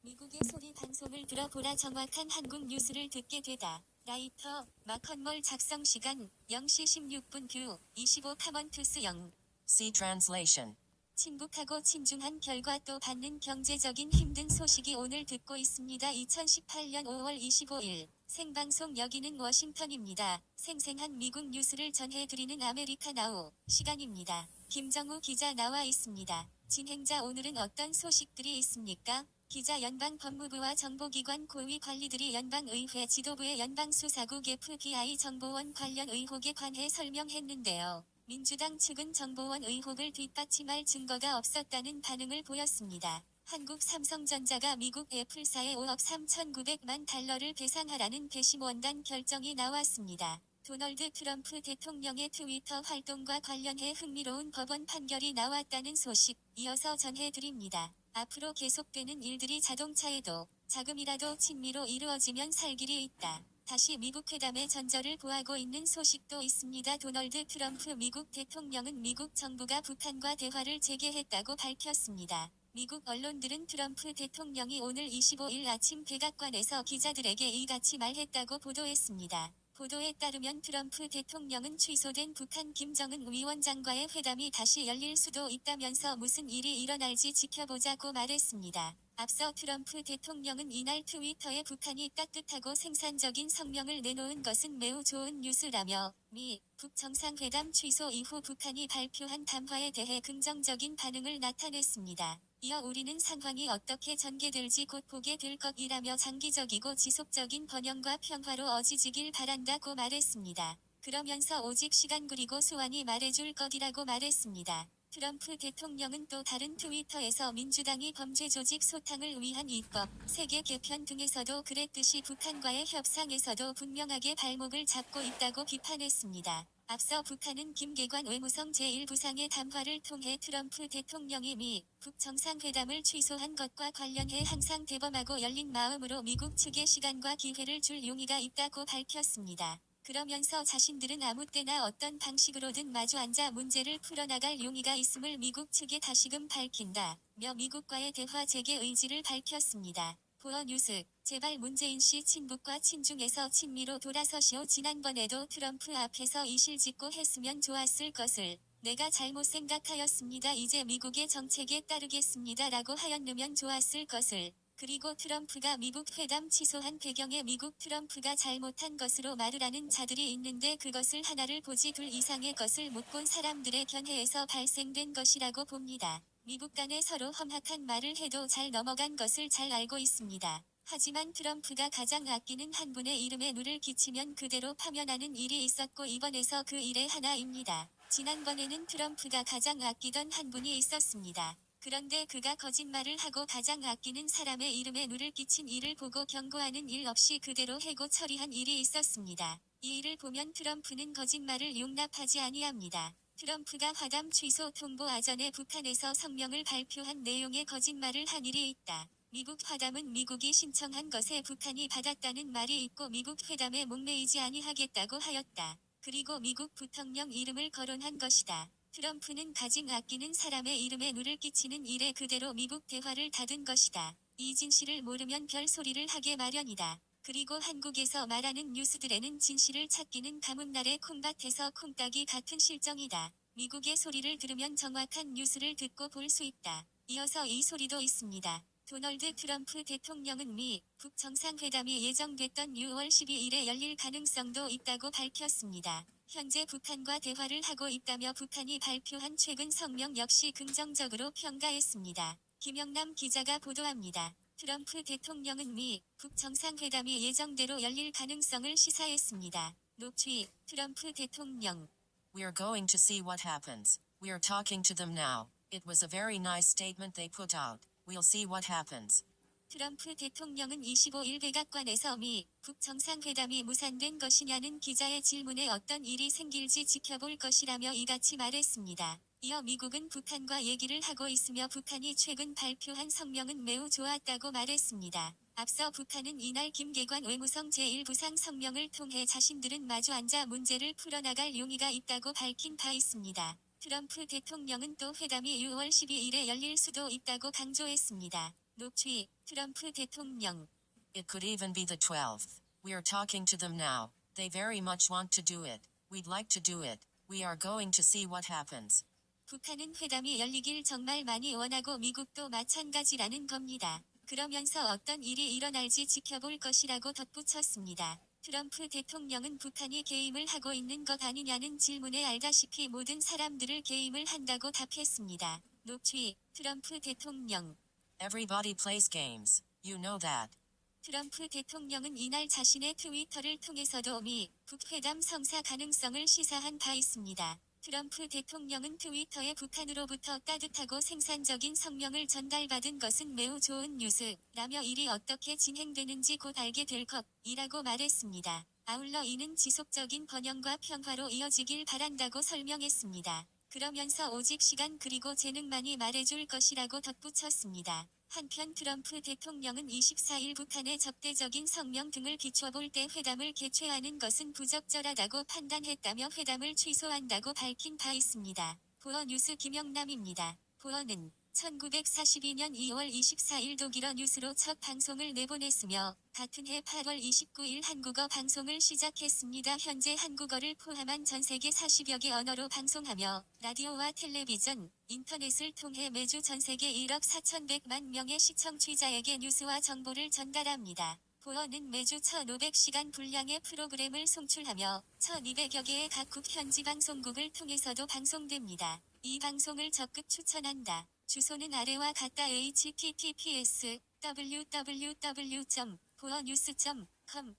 미국의 소리 방송을 들어보라. 정확한 한국 뉴스를 듣게 되다. 라이터, 마컨몰 작성 시간 0시 16분 뷰 25 카먼투스 0. See translation. 친북하고 친중한 결과 또 받는 경제적인 힘든 소식이 오늘 듣고 있습니다. 2018년 5월 25일 생방송 여기는 워싱턴입니다. 생생한 미국 뉴스를 전해드리는 아메리카나우 시간입니다. 김정우 기자 나와 있습니다. 진행자 오늘은 어떤 소식들이 있습니까? 기자 연방법무부와 정보기관 고위 관리들이 연방의회 지도부의 연방수사국 FBI 정보원 관련 의혹에 관해 설명했는데요. 민주당 측은 정보원 의혹을 뒷받침할 증거가 없었다는 반응을 보였습니다. 한국 삼성전자가 미국 애플사에 5억 3,900만 달러를 배상하라는 배심원단 결정이 나왔습니다. 도널드 트럼프 대통령의 트위터 활동과 관련해 흥미로운 법원 판결이 나왔다는 소식 이어서 전해드립니다. 앞으로 계속되는 일들이 자동차에도 자금이라도 친미로 이루어지면 살 길이 있다. 다시 미국 회담의 전절을 보하고 있는 소식도 있습니다. 도널드 트럼프 미국 대통령은 미국 정부가 북한과 대화를 재개했다고 밝혔습니다. 미국 언론들은 트럼프 대통령이 오늘 25일 아침 백악관에서 기자들에게 이같이 말했다고 보도했습니다. 보도에 따르면 트럼프 대통령은 취소된 북한 김정은 위원장과의 회담이 다시 열릴 수도 있다면서 무슨 일이 일어날지 지켜보자고 말했습니다. 앞서 트럼프 대통령은 이날 트위터에 북한이 따뜻하고 생산적인 성명을 내놓은 것은 매우 좋은 뉴스라며 미, 북 정상회담 취소 이후 북한이 발표한 담화에 대해 긍정적인 반응을 나타냈습니다. 이어 우리는 상황이 어떻게 전개될지 곧 보게 될 것이라며 장기적이고 지속적인 번영과 평화로 어지지길 바란다고 말했습니다. 그러면서 오직 시간 그리고 소환이 말해줄 것이라고 말했습니다. 트럼프 대통령은 또 다른 트위터에서 민주당이 범죄조직 소탕을 위한 입법, 세계 개편 등에서도 그랬듯이 북한과의 협상에서도 분명하게 발목을 잡고 있다고 비판했습니다. 앞서 북한은 김계관 외무성 제1부상의 담화를 통해 트럼프 대통령이 미, 북 정상회담을 취소한 것과 관련해 항상 대범하고 열린 마음으로 미국 측에 시간과 기회를 줄 용의가 있다고 밝혔습니다. 그러면서 자신들은 아무 때나 어떤 방식으로든 마주 앉아 문제를 풀어나갈 용의가 있음을 미국 측에 다시금 밝힌다. 며 미국과의 대화 재개 의지를 밝혔습니다. 보어 뉴스, 제발 문재인 씨 친북과 친중에서 친미로 돌아서시오. 지난번에도 트럼프 앞에서 이실직고 했으면 좋았을 것을 내가 잘못 생각하였습니다. 이제 미국의 정책에 따르겠습니다. 라고 하였으면 좋았을 것을. 그리고 트럼프가 미국 회담 취소한 배경에 미국 트럼프가 잘못한 것으로 말을 하는 자들이 있는데 그것을 하나를 보지 둘 이상의 것을 못 본 사람들의 견해에서 발생된 것이라고 봅니다. 미국 간에 서로 험악한 말을 해도 잘 넘어간 것을 잘 알고 있습니다. 하지만 트럼프가 가장 아끼는 한 분의 이름에 누를 끼치면 그대로 파면하는 일이 있었고 이번에서 그 일의 하나입니다. 지난번에는 트럼프가 가장 아끼던 한 분이 있었습니다. 그런데 그가 거짓말을 하고 가장 아끼는 사람의 이름에 누를 끼친 일을 보고 경고하는 일 없이 그대로 해고 처리한 일이 있었습니다. 이 일을 보면 트럼프는 거짓말을 용납하지 아니합니다. 트럼프가 화담 취소 통보 아전에 북한에서 성명을 발표한 내용의 거짓말을 한 일이 있다. 미국 화담은 미국이 신청한 것에 북한이 받았다는 말이 있고 미국 회담에 목매이지 아니하겠다고 하였다. 그리고 미국 부통령 이름을 거론한 것이다. 트럼프는 가장 아끼는 사람의 이름에 누를 끼치는 일에 그대로 미국 대화를 닫은 것이다. 이 진실을 모르면 별소리를 하게 마련이다. 그리고 한국에서 말하는 뉴스들에는 진실을 찾기는 가뭄날의 콩밭에서 콩따기 같은 실정이다. 미국의 소리를 들으면 정확한 뉴스를 듣고 볼 수 있다. 이어서 이 소리도 있습니다. 도널드 트럼프 대통령은 미, 북 정상회담이 예정됐던 6월 12일에 열릴 가능성도 있다고 밝혔습니다. 현재 북한과 대화를 하고 있다며 북한이 발표한 최근 성명 역시 긍정적으로 평가했습니다. 김영남 기자가 보도합니다. 트럼프 대통령은 미, 북 정상회담이 예정대로 열릴 가능성을 시사했습니다. 녹취, 트럼프 대통령. We're going to see what happens. We're talking to them now. It was a very nice statement they put out. We'll see what happens. 트럼프 대통령은 25일 백악관에서 미, 북 정상회담이 무산된 것이냐는 기자의 질문에 어떤 일이 생길지 지켜볼 것이라며 이같이 말했습니다. 이어 미국은 북한과 얘기를 하고 있으며 북한이 최근 발표한 성명은 매우 좋았다고 말했습니다. 앞서 북한은 이날 김계관 외무성 제1부상 성명을 통해 자신들은 마주 앉아 문제를 풀어나갈 용의가 있다고 밝힌 바 있습니다. 트럼프 대통령은 또 회담이 6월 12일에 열릴 수도 있다고 강조했습니다. 녹취, 트럼프 대통령. It could even be the 12th. We are talking to them now. They very much want to do it. We'd like to do it. We are going to see what happens. 북한은 회담이 열리길 정말 많이 원하고 미국도 마찬가지라는 겁니다. 그러면서 어떤 일이 일어날지 지켜볼 것이라고 덧붙였습니다. 트럼프 대통령은 북한이 게임을 하고 있는 것 아니냐는 질문에 알다시피 모든 사람들을 게임을 한다고 답했습니다. 녹취, 트럼프 대통령. Everybody plays games. You know that. 트럼프 대통령은 이날 자신의 트위터를 통해서도 미, 북회담 성사 가능성을 시사한 바 있습니다. 트럼프 대통령은 트위터에 북한으로부터 따뜻하고 생산적인 성명을 전달받은 것은 매우 좋은 뉴스라며 일이 어떻게 진행되는지 곧 알게 될 것이라고 말했습니다. 아울러 이는 지속적인 번영과 평화로 이어지길 바란다고 설명했습니다. 그러면서 오직 시간 그리고 재능만이 말해줄 것이라고 덧붙였습니다. 한편 트럼프 대통령은 24일 북한의 적대적인 성명 등을 비춰볼 때 회담을 개최하는 것은 부적절하다고 판단했다며 회담을 취소한다고 밝힌 바 있습니다. 보어뉴스 김영남입니다. 보어는 1942년 2월 24일 독일어 뉴스로 첫 방송을 내보냈으며 같은 해 8월 29일 한국어 방송을 시작했습니다. 현재 한국어를 포함한 전 세계 40여 개 언어로 방송하며 라디오와 텔레비전, 인터넷을 통해 매주 전 세계 1억 4,100만 명의 시청취자에게 뉴스와 정보를 전달합니다. 보어는 매주 1,500시간 분량의 프로그램을 송출하며 1,200여 개의 각국 현지 방송국을 통해서도 방송됩니다. 이 방송을 적극 추천한다. 주소는 아래와 같다. https://www.boanews.com/